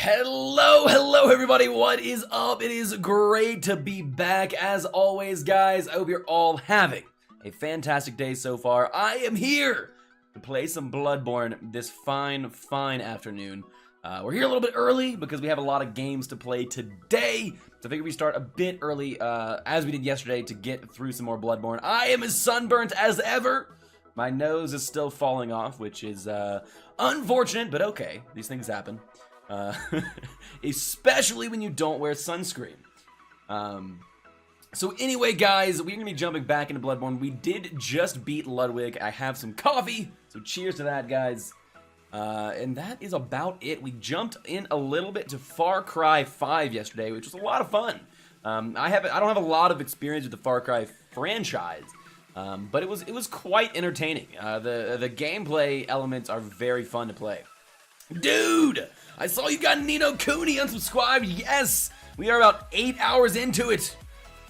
Hello everybody, what is up? It is great to be back as always, guys. I hope you're all having a fantastic day so far. I am here to play some Bloodborne this fine afternoon. We're here a little bit early because we have a lot of games to play today, so I figured we start a bit early, as we did yesterday, to get through some more Bloodborne. I am as sunburnt as ever. My nose is still falling off, which is unfortunate, but okay, these things happen. Especially when you don't wear sunscreen. So anyway, guys, we're gonna be jumping back into Bloodborne. We did just beat Ludwig. I have some coffee, so cheers to that, guys. And that is about it. We jumped in a little bit to Far Cry 5 yesterday, which was a lot of fun. I don't have a lot of experience with the Far Cry franchise, but it was quite entertaining. The gameplay elements are very fun to play. Dude, I saw you got Ni no Kuni unsubscribed. Yes, we are about 8 hours into it.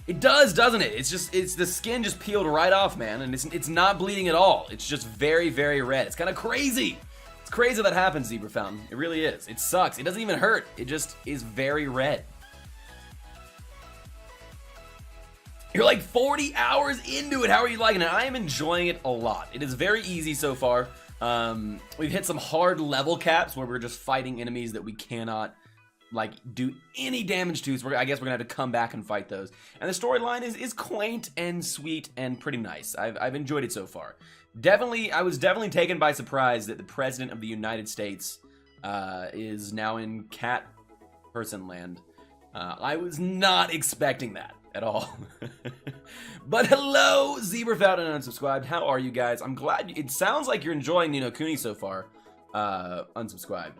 It does, doesn't it? It's the skin just peeled right off, man, and it's not bleeding at all. It's just very, very red. It's kind of crazy. It's crazy that happens, Zebra Fountain. It really is. It sucks. It doesn't even hurt. It just is very red. You're like 40 hours into it. How are you liking it? I am enjoying it a lot. It is very easy so far. We've hit some hard level caps where we're just fighting enemies that we cannot, like, do any damage to, so I guess we're gonna have to come back and fight those. And the storyline is quaint and sweet and pretty nice. I've enjoyed it so far. I was definitely taken by surprise that the President of the United States is now in cat person land. I was not expecting that at all. But hello, Zebra Fountain unsubscribed. How are you guys? I'm glad. It sounds like you're enjoying Ni no Kuni so far. Unsubscribed.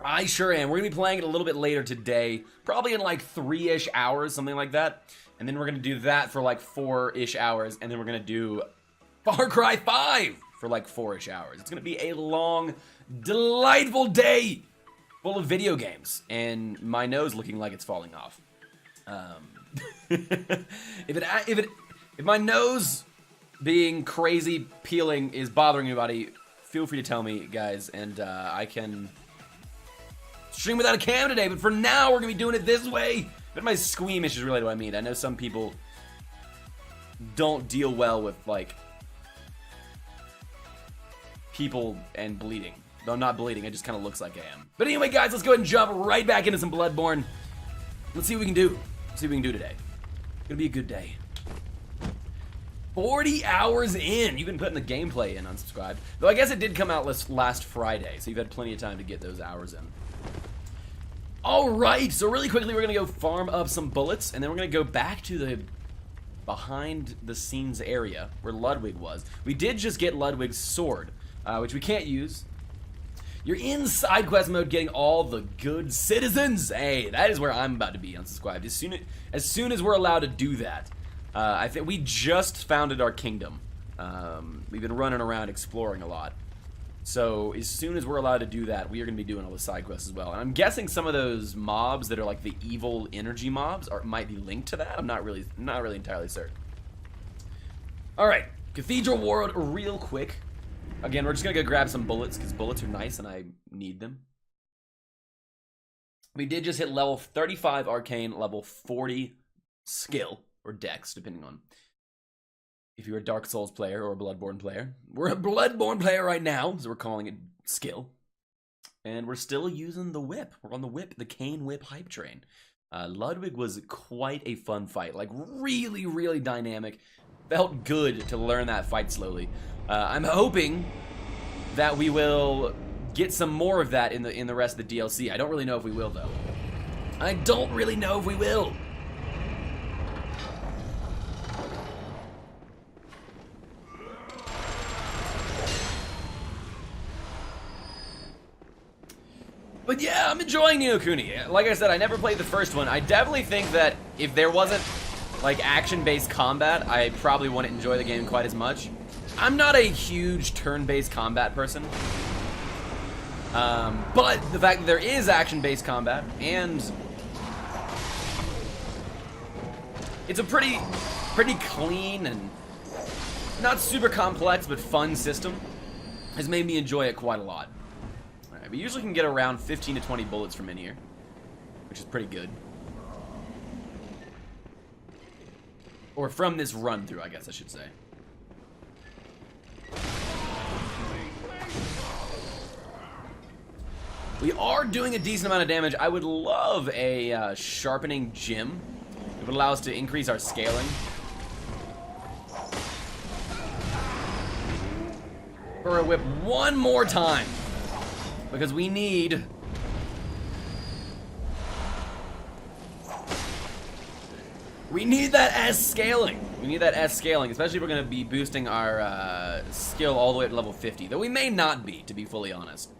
I sure am. We're gonna be playing it a little bit later today, probably in like 3-ish hours, something like that. And then we're gonna do that for like 4-ish hours, and then we're gonna do Far Cry 5 for like 4-ish hours. It's gonna be a long, delightful day full of video games, and my nose looking like it's falling off. If my nose being crazy peeling is bothering anybody, feel free to tell me, guys, and I can stream without a cam today. But for now, we're gonna be doing it this way. But my squeamish is really what I mean. I know some people don't deal well with like people and bleeding. Though I'm not bleeding, it just kind of looks like I am. But anyway, guys, let's go ahead and jump right back into some Bloodborne. Let's see what we can do. See what we can do today. It's gonna be a good day. 40 hours in. You've been putting the gameplay in, unsubscribed. Though I guess it did come out last Friday, so you've had plenty of time to get those hours in. Alright, so really quickly we're gonna go farm up some bullets, and then we're gonna go back to the behind the scenes area where Ludwig was. We did just get Ludwig's sword, which we can't use. You're in side quest mode getting all the good citizens. Hey, that is where I'm about to be unsubscribed. As soon as we're allowed to do that. I think we just founded our kingdom. We've been running around exploring a lot. So as soon as we're allowed to do that, we are going to be doing all the side quests as well. And I'm guessing some of those mobs that are like the evil energy mobs might be linked to that. I'm not really entirely certain. All right, Cathedral World real quick. Again, we're just gonna go grab some bullets because bullets are nice and I need them. We did just hit level 35 arcane, level 40 skill, or dex, depending on if you're a Dark Souls player or a Bloodborne player. We're a Bloodborne player right now, so we're calling it skill. And we're still using the whip. We're on the whip, the cane whip hype train. Ludwig was quite a fun fight, like really, really dynamic. Felt good to learn that fight slowly. I'm hoping that we will get some more of that in the rest of the DLC. I don't really know if we will, though. I don't really know if we will. But yeah, I'm enjoying Ni no Kuni. Like I said, I never played the first one. I definitely think that if there wasn't like action-based combat, I probably wouldn't enjoy the game quite as much. I'm not a huge turn-based combat person, but the fact that there is action-based combat and it's a pretty clean and not super complex but fun system has made me enjoy it quite a lot. Alright, Right, we usually can get around 15 to 20 bullets from in here, which is pretty good. Or from this run through, I guess I should say. We are doing a decent amount of damage. I would love a sharpening gem. It would allow us to increase our scaling. For a whip one more time. Because we need... We need that S scaling. We need that S scaling, especially if we're going to be boosting our skill all the way up to level 50. Though we may not be, to be fully honest.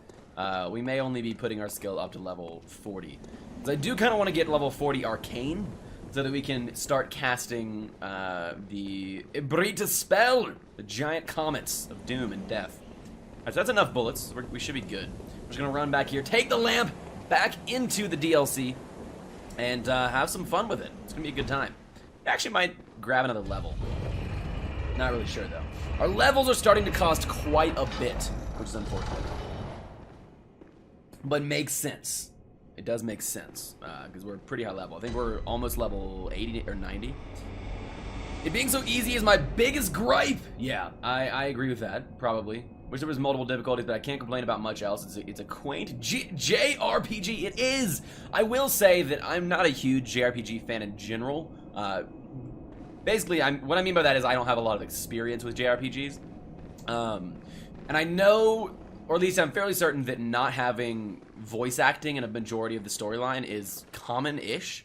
We may only be putting our skill up to level 40. Because I do kind of want to get level 40 Arcane, so that we can start casting the Ibrita spell, the giant comets of doom and death. Alright, so that's enough bullets. We should be good. We're just going to run back here, take the lamp back into the DLC, and have some fun with it. It's going to be a good time. I actually might grab another level. Not really sure, though. Our levels are starting to cost quite a bit, which is unfortunate. But makes sense. It does make sense, because we're pretty high level. I think we're almost level 80 or 90. It being so easy is my biggest gripe. Yeah, I agree with that, probably. Wish there was multiple difficulties, but I can't complain about much else. It's a quaint JRPG. It is! I will say that I'm not a huge JRPG fan in general. Basically, what I mean by that is I don't have a lot of experience with JRPGs. And I know... Or at least I'm fairly certain that not having voice acting in a majority of the storyline is common-ish,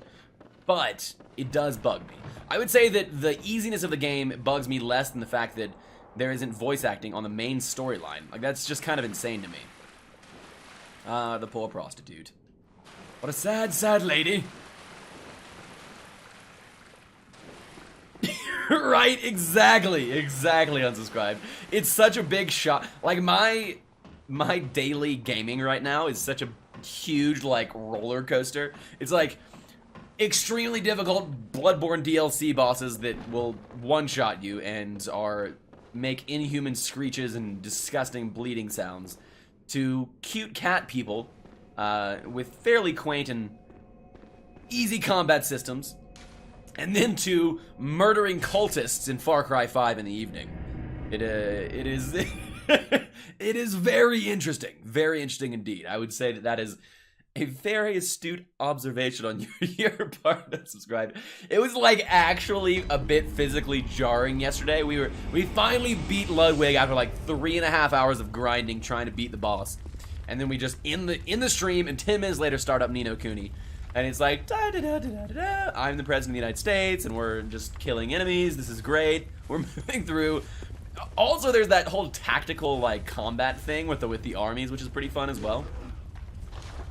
but it does bug me. I would say that the easiness of the game bugs me less than the fact that there isn't voice acting on the main storyline. Like, that's just kind of insane to me. The poor prostitute. What a sad, sad lady. Right, exactly, unsubscribed. It's such a big shot. Like, my daily gaming right now is such a huge, like, roller coaster. It's like extremely difficult Bloodborne DLC bosses that will one-shot you and make inhuman screeches and disgusting bleeding sounds, to cute cat people with fairly quaint and easy combat systems, and then to murdering cultists in Far Cry 5 in the evening. It is... It is very interesting indeed. I would say that is a very astute observation on your part, unsubscribed. It was like actually a bit physically jarring yesterday. We finally beat Ludwig after like 3.5 hours of grinding trying to beat the boss, and then we just in the stream, and 10 minutes later start up Ni no Kuni, and it's like da, da, da, da, da, da. I'm the president of the United States, and we're just killing enemies. This is great. We're moving through. Also, there's that whole tactical, like, combat thing with the armies, which is pretty fun as well.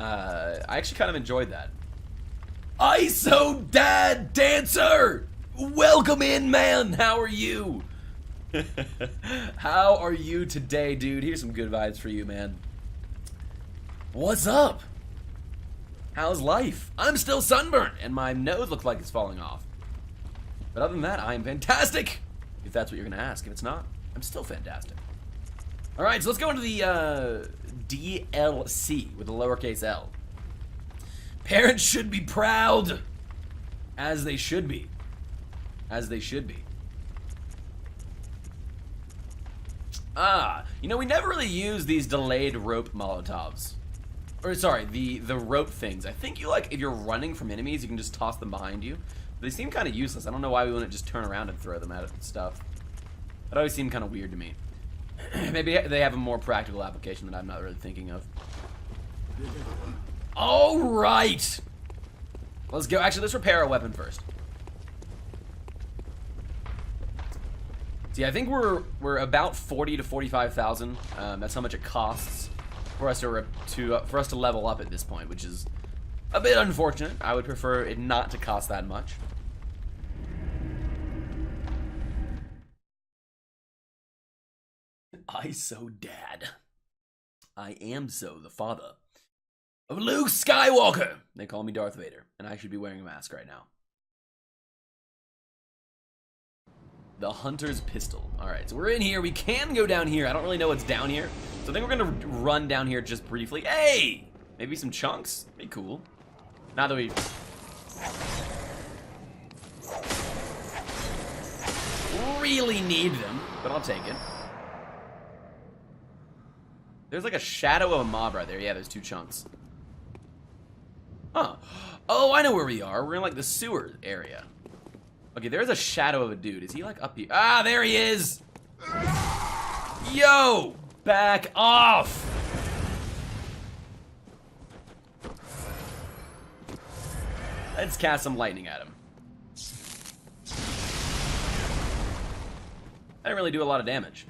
I actually kind of enjoyed that. ISO Dad Dancer! Welcome in, man! How are you? How are you today, dude? Here's some good vibes for you, man. What's up? How's life? I'm still sunburned, and my nose looks like it's falling off. But other than that, I'm fantastic! If that's what you're gonna ask. If it's not, I'm still fantastic. Alright, so let's go into the DLC with a lowercase l. Parents should be proud. As they should be. As they should be. You know, we never really use these delayed rope Molotovs. Or, sorry, the rope things. I think if you're running from enemies, you can just toss them behind you. They seem kind of useless. I don't know why we wouldn't just turn around and throw them at stuff. That always seemed kind of weird to me. Maybe they have a more practical application that I'm not really thinking of. Alright! Let's go. Actually, let's repair our weapon first. See, I think we're about 40 to 45,000. That's how much it costs for us to level up at this point, which is a bit unfortunate. I would prefer it not to cost that much. ISO Dad. I am so the father of Luke Skywalker. They call me Darth Vader, and I should be wearing a mask right now. The Hunter's Pistol. Alright, so we're in here. We can go down here. I don't really know what's down here. So I think we're gonna run down here just briefly. Hey! Maybe some chunks? Be cool. Now that we... really need them, but I'll take it. There's like a shadow of a mob right there. Yeah, there's 2 chunks. Huh. Oh, I know where we are. We're in like the sewer area. Okay, there's a shadow of a dude. Is he like up here? Ah, there he is! Yo! Back off! Let's cast some lightning at him. I didn't really do a lot of damage.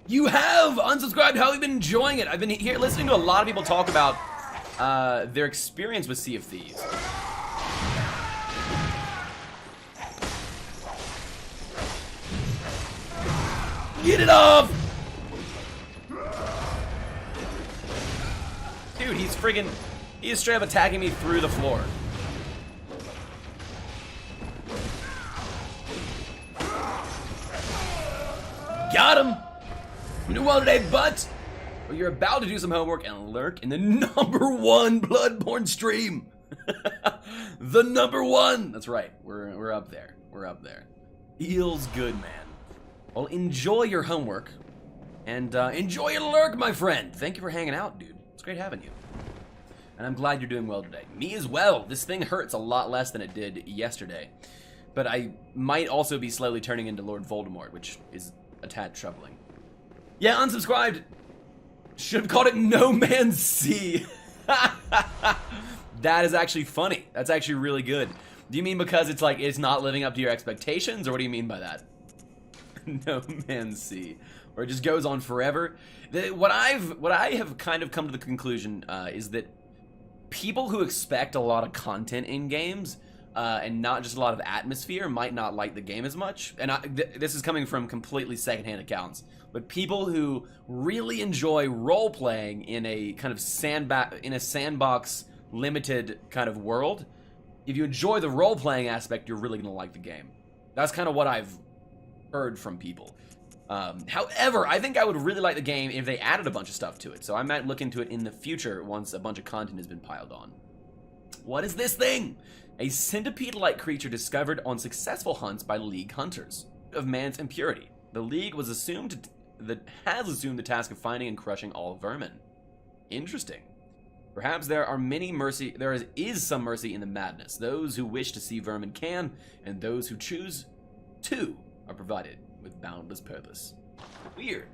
You have unsubscribed. How have you been enjoying it? I've been here listening to a lot of people talk about their experience with Sea of Thieves. Get it off! Dude, he's straight up attacking me through the floor. Got him! You do well today, but well, you're about to do some homework and lurk in the #1 Bloodborne stream. The #1. That's right. We're up there. We're up there. Feels good, man. Well, enjoy your homework and enjoy your lurk, my friend. Thank you for hanging out, dude. It's great having you. And I'm glad you're doing well today. Me as well. This thing hurts a lot less than it did yesterday. But I might also be slowly turning into Lord Voldemort, which is a tad troubling. Yeah, unsubscribed. Should have called it No Man's Sea. That is actually funny. That's actually really good. Do you mean because it's like it's not living up to your expectations, or what do you mean by that? No Man's Sea, or it just goes on forever. What I have kind of come to the conclusion is that people who expect a lot of content in games and not just a lot of atmosphere might not like the game as much. And this is coming from completely secondhand accounts. But people who really enjoy role playing in a kind of sandbox limited kind of world, if you enjoy the role playing aspect, you're really gonna like the game. That's kind of what I've heard from people. However, I think I would really like the game if they added a bunch of stuff to it. So I might look into it in the future once a bunch of content has been piled on. What is this thing? A centipede-like creature discovered on successful hunts by League hunters of man's impurity. The League has assumed the task of finding and crushing all vermin. Interesting. Perhaps there is some mercy in the madness. Those who wish to see vermin can, and those who choose to are provided with boundless purpose. Weird.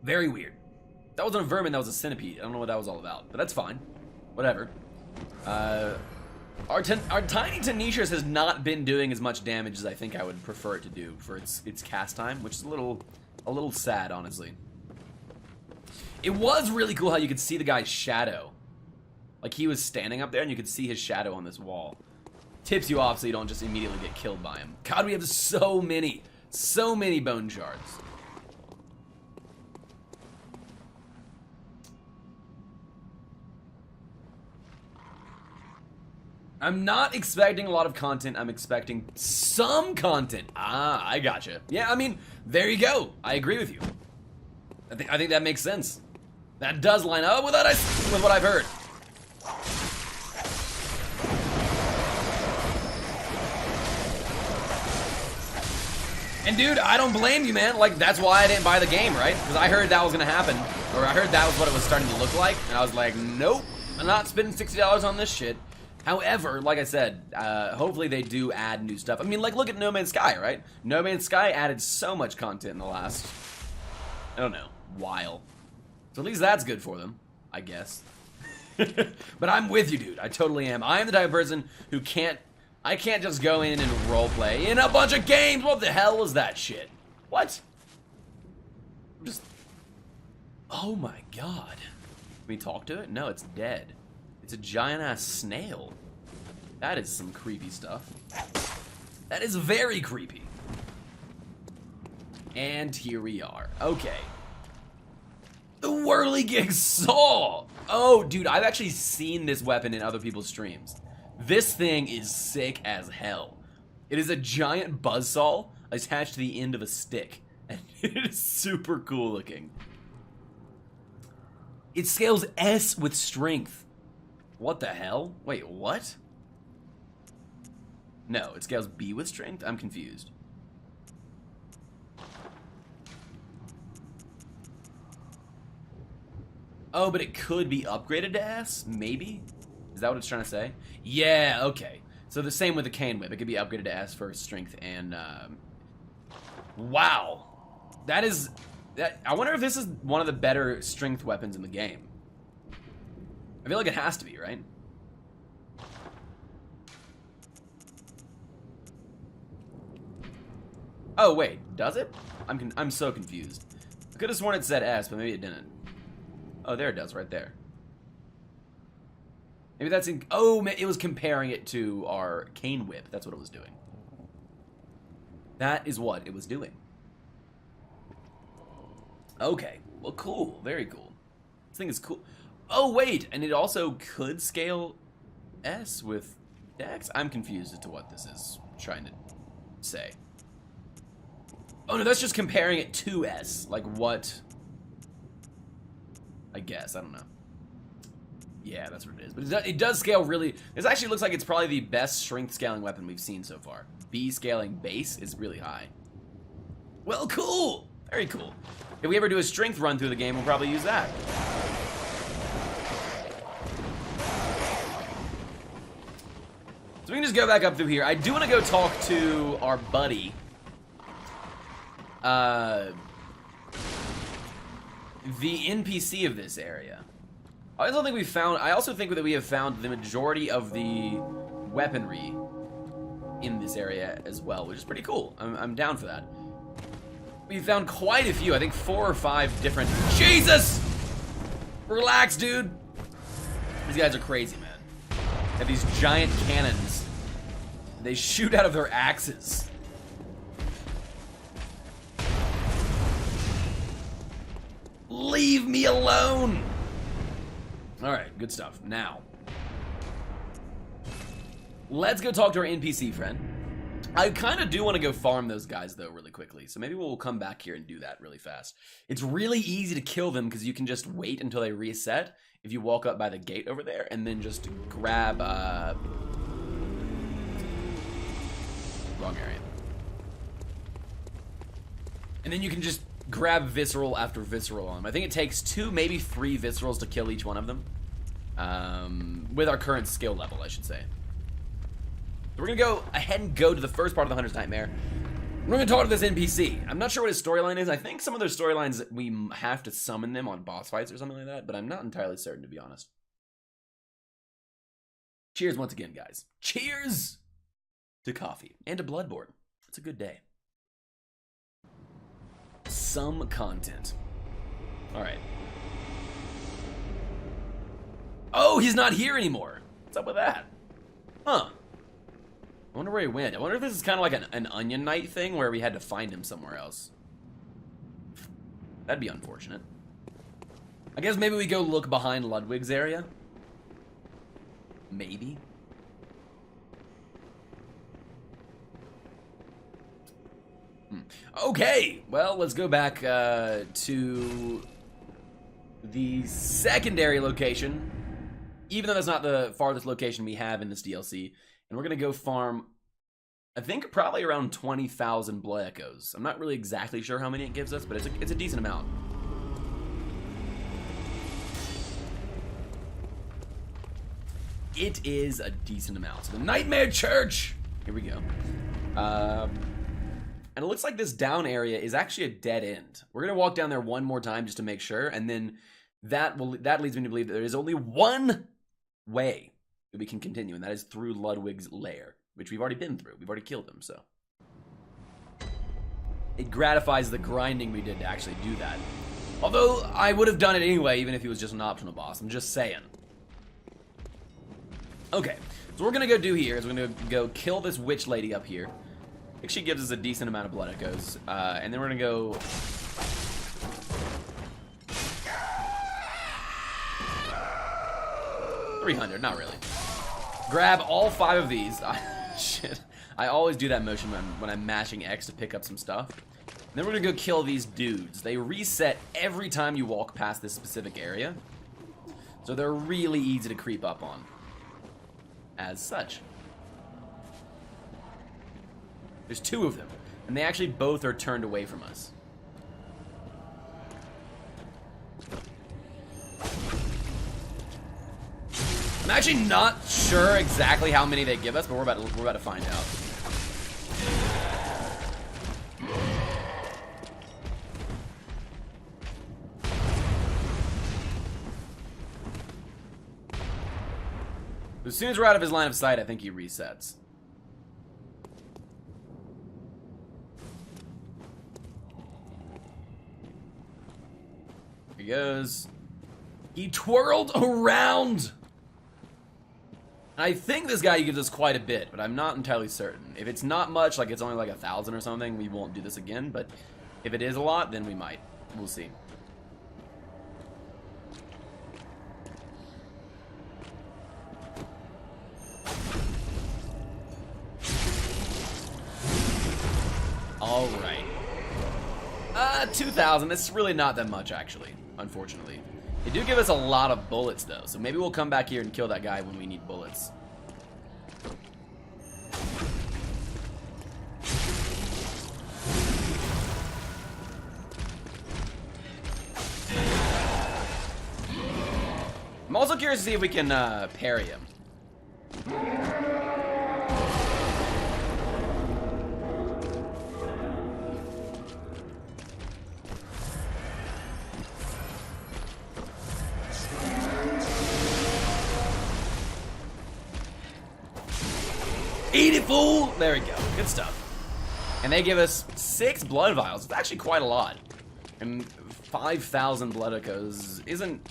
Very weird. That wasn't a vermin, that was a centipede. I don't know what that was all about, but that's fine. Whatever. Our tiny Tenetius has not been doing as much damage as I think I would prefer it to do for its cast time, which is a little sad, honestly. It was really cool how you could see the guy's shadow. Like, he was standing up there and you could see his shadow on this wall. Tips you off so you don't just immediately get killed by him. God, we have so many bone shards. I'm not expecting a lot of content. I'm expecting some content. Ah, I gotcha. Yeah, I mean, there you go. I agree with you. I think that makes sense. That does line up with what I've heard. And dude, I don't blame you, man. Like, that's why I didn't buy the game, right? Because I heard that was gonna happen, or I heard that was what it was starting to look like, and I was like, nope, I'm not spending $60 on this shit. However, like I said, hopefully they do add new stuff. I mean, like, look at No Man's Sky, right? No Man's Sky added so much content in the last, I don't know, while. So at least that's good for them, I guess. But I'm with you, dude. I totally am. I am the type of person who I can't just go in and roleplay in a bunch of games. What the hell was that shit? What? Oh my god. Can we talk to it? No, it's dead. It's a giant-ass snail. That is some creepy stuff. That is very creepy. And here we are. Okay. The Whirligig Saw! Oh, dude, I've actually seen this weapon in other people's streams. This thing is sick as hell. It is a giant buzzsaw attached to the end of a stick. And it is super cool looking. It scales S with strength. What the hell? Wait, what? No, it scales B with strength? I'm confused. Oh, but it could be upgraded to S? Maybe? Is that what it's trying to say? Yeah, okay. So the same with the cane whip. It could be upgraded to S for strength and, wow. That is... I wonder if this is one of the better strength weapons in the game. I feel like it has to be, right? Oh, wait. Does it? I'm so confused. I could have sworn it said S, but maybe it didn't. Oh, there it does, right there. Maybe that's in... Oh, it was comparing it to our cane whip. That's what it was doing. That is what it was doing. Okay. Well, cool. Very cool. This thing is cool. Oh, wait. And it also could scale S with Dex? I'm confused as to what this is trying to say. Oh, no, that's just comparing it to S. Like, what... I guess. I don't know. Yeah, that's what it is. But it does scale really... This actually looks like it's probably the best strength scaling weapon we've seen so far. B scaling base is really high. Well, cool! Very cool. If we ever do a strength run through the game, we'll probably use that. So we can just go back up through here. I do want to go talk to our buddy. The NPC of this area. I also think that we have found the majority of the weaponry in this area as well, which is pretty cool. I'm down for that. We found quite a few, I think 4 or 5 different... Jesus! Relax, dude. These guys are crazy, man. They have these giant cannons. They shoot out of their axes. Leave me alone! Alright, good stuff. Now, let's go talk to our NPC friend. I kind of do want to go farm those guys, though, really quickly. So maybe we'll come back here and do that really fast. It's really easy to kill them because you can just wait until they reset if you walk up by the gate over there and then just grab, wrong area. And then you can just grab visceral after visceral on them. I think it takes 2, maybe 3 viscerals to kill each one of them. With our current skill level, I should say. So we're gonna go ahead and go to the first part of the Hunter's Nightmare. We're gonna talk to this NPC. I'm not sure what his storyline is. I think some of their storylines, we have to summon them on boss fights or something like that, but I'm not entirely certain, to be honest. Cheers once again, guys. Cheers to coffee and to Bloodborne. It's a good day. Some content. Alright. Oh, he's not here anymore. What's up with that? Huh. I wonder where he went. I wonder if this is kind of like an Onion Knight thing where we had to find him somewhere else. That'd be unfortunate. I guess maybe we go look behind Ludwig's area. Maybe. Okay, well, let's go back to the secondary location, even though that's not the farthest location we have in this DLC, and we're going to go farm, I think, probably around 20,000 blood echoes. I'm not really exactly sure how many it gives us, but it's a decent amount. It is a decent amount. So the Nightmare Church! Here we go. And it looks like this down area is actually a dead end. We're gonna walk down there one more time just to make sure, and then that leads me to believe that there is only one way that we can continue, and that is through Ludwig's lair, which we've already been through. We've already killed him, so it gratifies the grinding we did to actually do that. Although I would have done it anyway, even if he was just an optional boss. I'm just saying. Okay, so what we're gonna go do here is we're gonna go kill this witch lady up here. I think she gives us a decent amount of blood echoes. And then we're gonna go... 300, not really. Grab all 5 of these. Shit. I always do that motion when I'm mashing X to pick up some stuff. And then we're gonna go kill these dudes. They reset every time you walk past this specific area. So they're really easy to creep up on. As such. There's 2 of them. And they actually both are turned away from us. I'm actually not sure exactly how many they give us, but we're about to find out. As soon as we're out of his line of sight, I think he resets. Here he goes. He twirled around! I think this guy gives us quite a bit, but I'm not entirely certain. If it's not much, like it's only like 1,000 or something, we won't do this again, but if it is a lot, then we might. We'll see. Alright. 2,000. It's really not that much, actually, unfortunately. They do give us a lot of bullets, though, so maybe we'll come back here and kill that guy when we need bullets. I'm also curious to see if we can parry him. 80 fool! There we go. Good stuff. And they give us 6 blood vials. It's actually quite a lot. And 5,000 blood echoes isn't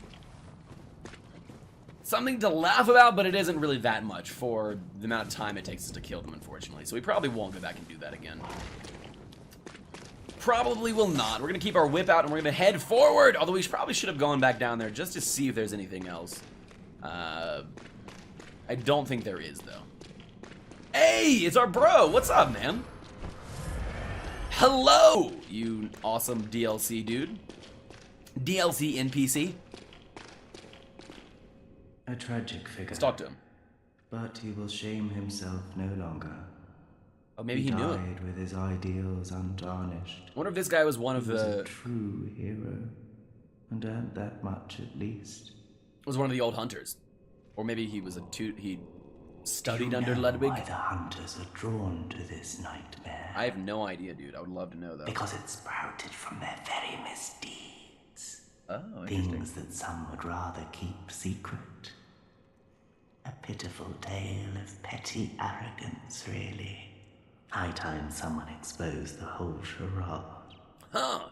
something to laugh about, but it isn't really that much for the amount of time it takes us to kill them, unfortunately. So we probably won't go back and do that again. Probably will not. We're going to keep our whip out and we're going to head forward. Although we probably should have gone back down there just to see if there's anything else. I don't think there is, though. Hey, it's our bro. What's up, man? Hello, you awesome DLC dude. DLC NPC. A tragic figure. Let's talk to him. But he will shame himself no longer. Oh, maybe he knew it. Died with his ideals untarnished. I wonder if this guy was one of He was the... a true hero. And earned that much at least. Was one of the old hunters. Or maybe he was he studied Do you under know Ludwig. why the hunters are drawn to this nightmare? I have no idea, dude. I would love to know, though. Because it sprouted from their very misdeeds. Oh, interesting. Things that some would rather keep secret. A pitiful tale of petty arrogance, really. High time someone exposed the whole charade. Huh.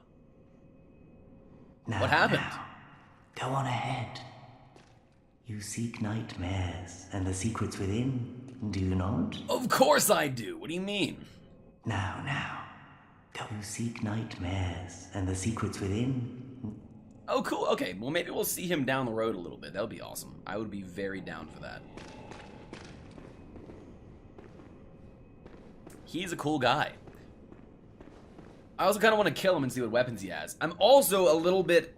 Now, What happened? now, go on ahead. You seek nightmares and the secrets within, do you not? Of course I do. What do you mean? Now. Go seek nightmares and the secrets within. Oh, cool. Okay, well, maybe we'll see him down the road a little bit. That would be awesome. I would be very down for that. He's a cool guy. I also kind of want to kill him and see what weapons he has. I'm also a little bit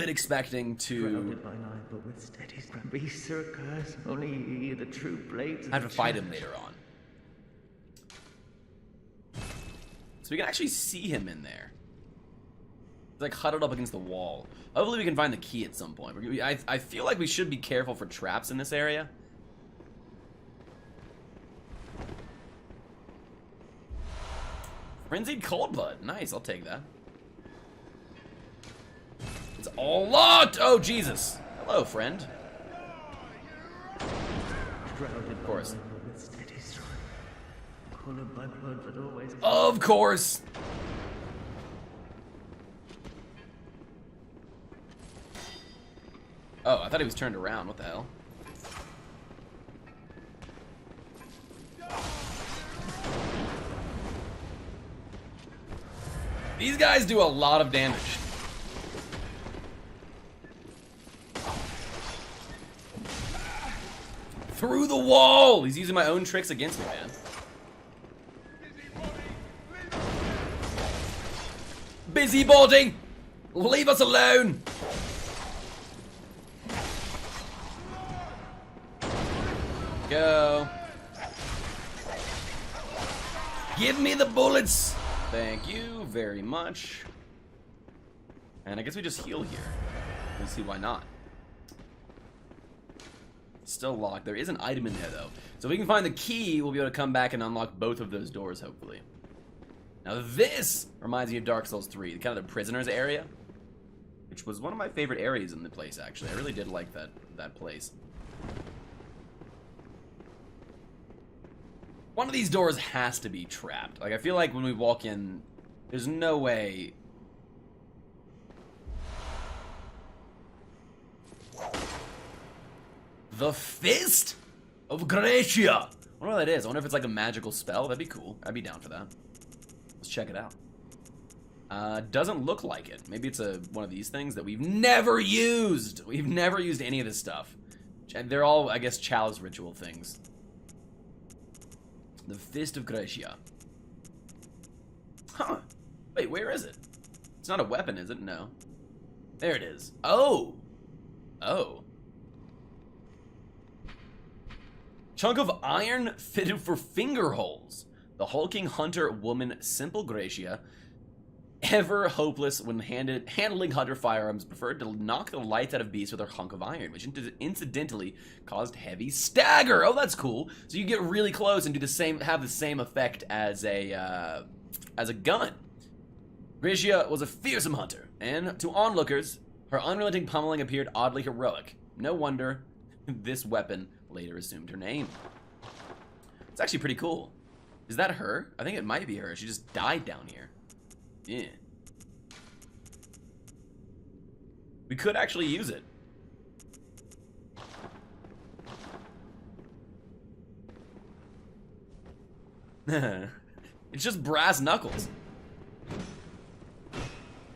expecting to Surrounded by night, but with steady strength. Be circus, only the true blades. have to fight him later on. So we can actually see him in there. He's like huddled up against the wall. Hopefully we can find the key at some point. I feel like we should be careful for traps in this area. Frenzied cold blood. Nice, I'll take that. It's all locked! Oh, Jesus. Hello, friend. Of course. Of course. Oh, I thought he was turned around. What the hell? These guys do a lot of damage. Through the wall! He's using my own tricks against me, man. Busybody! Leave us alone! Go. Give me the bullets! Thank you very much. And I guess we just heal here. We'll see why not. Still locked. There is an item in there, though. So if we can find the key, we'll be able to come back and unlock both of those doors, hopefully. Now this reminds me of Dark Souls 3, kind of the prisoners area, which was one of my favorite areas in the place, actually. I really did like that place. One of these doors has to be trapped. Like, I feel like when we walk in, there's no way... The Fist of Gracia! I wonder what that is. I wonder if it's like a magical spell. That'd be cool. I'd be down for that. Let's check it out. Doesn't look like it. Maybe it's one of these things that we've never used. We've never used any of this stuff. They're all, I guess, chalice ritual things. The Fist of Gracia. Huh. Wait, where is it? It's not a weapon, is it? No. There it is. Oh! Oh. Chunk of iron fitted for finger holes. The hulking hunter woman, Simple Gracia, ever hopeless when handling hunter firearms, preferred to knock the lights out of beasts with her hunk of iron, which incidentally caused heavy stagger. Oh, that's cool. So you get really close and have the same effect as a gun. Gracia was a fearsome hunter, and to onlookers, her unrelenting pummeling appeared oddly heroic. No wonder this weapon later assumed her name. It's actually pretty cool. Is that her? I think it might be her. She just died down here. Yeah. We could actually use it. It's just brass knuckles.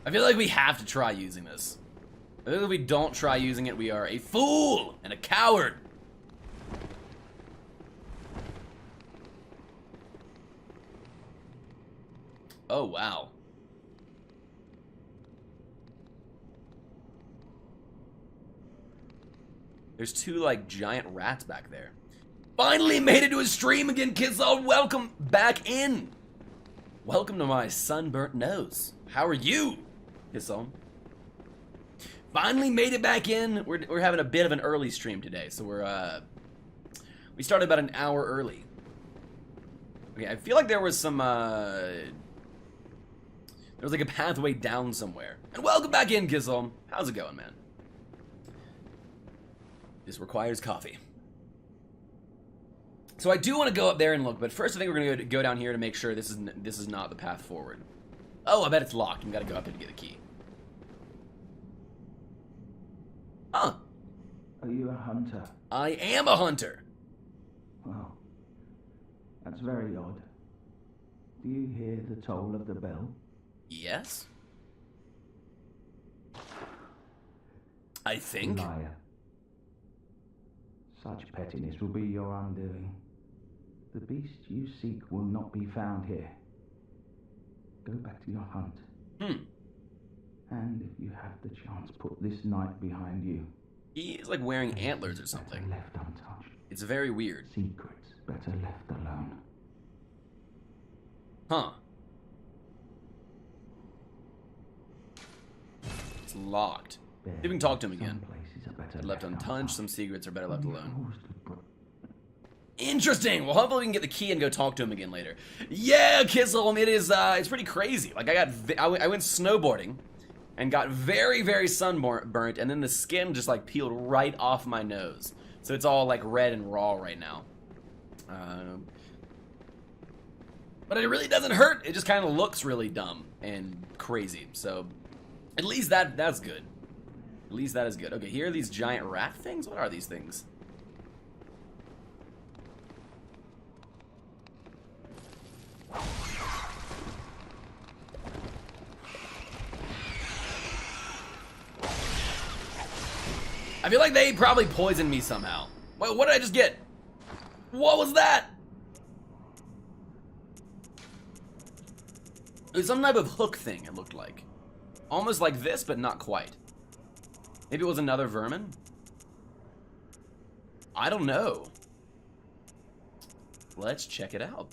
I feel like we have to try using this. I think if we don't try using it, we are a fool and a coward. Oh, wow. There's two, like, giant rats back there. Finally made it to a stream again, kids. All welcome back in. Welcome to my sunburnt nose. How are you, Hisson? Finally made it back in. We're having a bit of an early stream today, so we started about an hour early. Okay, I feel like there was some there was like a pathway down somewhere. And welcome back in, Gizom. How's it going, man? This requires coffee. So I do want to go up there and look, but first I think we're going to go down here to make sure this is not the path forward. Oh, I bet it's locked. You got to go up there to get the key. Huh. Are you a hunter? I am a hunter. Well, that's very odd. Do you hear the toll of the bell? Yes. I think. Liar. Such pettiness will be your undoing. The beast you seek will not be found here. Go back to your hunt. And if you have the chance, put this knight behind you. He is like wearing antlers or something. Better left untouched. It's very weird. Secrets better left alone. Huh. It's locked. See if we can talk to him again. Left untouched, some secrets are better left alone. Interesting. Well, hopefully we can get the key and go talk to him again later. Yeah, Kissel, it is. It's pretty crazy. Like I went snowboarding and got very, very sunburnt, and then the skin just like peeled right off my nose, so it's all like red and raw right now. But it really doesn't hurt. It just kind of looks really dumb and crazy. So at least that's good. At least that is good. Okay, here are these giant rat things. What are these things? I feel like they probably poisoned me somehow. Wait, what did I just get? What was that? It was some type of hook thing, it looked like. Almost like this, but not quite. Maybe it was another vermin? I don't know. Let's check it out.